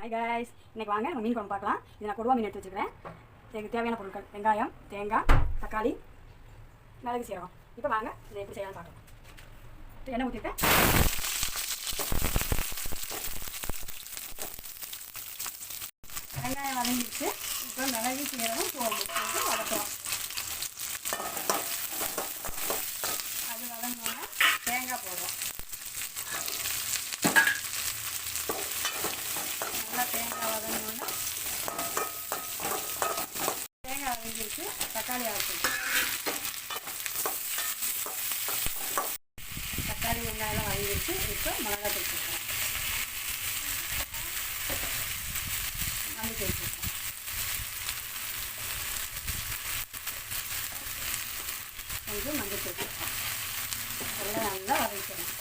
Hi guys, இன்னைக்கு வாங்க நம்ம மீன் குழம்பு பார்க்கலாம். இது நான் கொடுவா மீன் எடுத்து வச்சுக்கிறேன். இதுக்கு தேவையான பொருட்கள் வெங்காயம், தேங்காய், தக்காளி, மிளகு, சீரகம். இப்போ வாங்க இதை எப்படி செய்யலாம்னு பார்க்கலாம். எண்ணெய் ஊற்றிருக்கேன். வெங்காயம் வதங்கிடுச்சு. இப்போ மிளகு, சீரகம், சோம்பு போட்டு வதக்கலாம். அது வதங்கினோன்னா தேங்காய் போடுறோம். நல்லா தேங்காய் வதங்கினோன்னா தேங்காய் வதங்கிடுச்சு. தக்காளி அரைச்சிருக்கு. தக்காளி வெங்காயம்லாம் வதங்கிடுச்சு. இப்போ மிளகாய் தூள் சேர்க்குறேன். மல்லித்தூள் சேர்க்குறேன். கொஞ்சம் மஞ்சள் தூள் எல்லாம் நல்லா வதக்கிக்கணும்.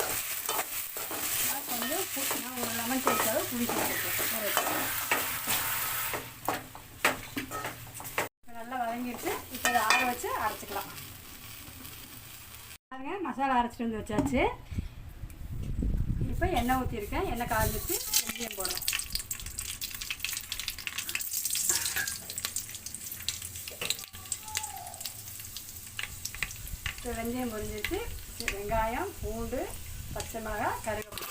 கொஞ்சம் நான் ஒரு லெமன் சேர்க்காத புளி சேர்த்துருக்கேன். நல்லா வதங்கிடுச்சு. இப்போ அதை ஆற வச்சு அரைச்சிக்கலாம். பாருங்க, மசாலா அரைச்சிட்டு வந்து வச்சாச்சு. இப்போ எண்ணெய் ஊற்றிருக்கேன். எண்ணெய் காய்ஞ்சிச்சு. வெந்தயம் போடுறோம். இப்போ வெந்தயம் பொரிஞ்சிச்சு. வெங்காயம், பூண்டு, பச்சை மிளகாய், கருவேப்பிலை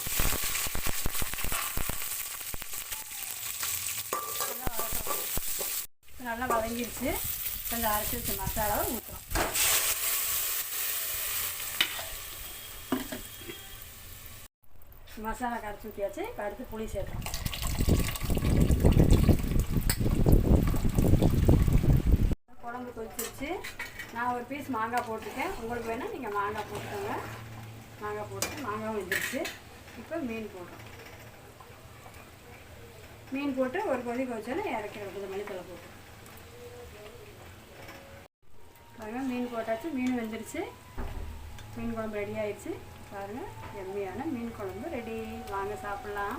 நல்லா வதங்கிடுச்சு. கொஞ்சம் அரைச்சி வச்ச மசாலாவை ஊற்றுறோம். மசாலா கரைச்சி ஊற்றியாச்சு. இப்போ அடுத்து புளி சேர்க்குறோம். குழம்பு கொதிச்சிருச்சு. நான் ஒரு பீஸ் மாங்காய் போட்டிருக்கேன். உங்களுக்கு வேணால் நீங்கள் மாங்காய் போட்டுக்கோங்க. மாங்காய் போட்டு மாங்காயும் வெந்துருச்சு. இப்போ மீன் போடுறோம். மீன் போட்டு ஒரு கொதி கொதிச்சோன்னா இறக்கிறோம். கொஞ்சம் மல்லித்தலை போட்டு பாருங்கள். மீன் போட்டாச்சு. மீன் வெந்துருச்சு. மீன் குழம்பு ரெடி ஆயிடுச்சு. பாருங்கள், எம்மியான மீன் குழம்பு ரெடி. வாங்க சாப்பிட்லாம்.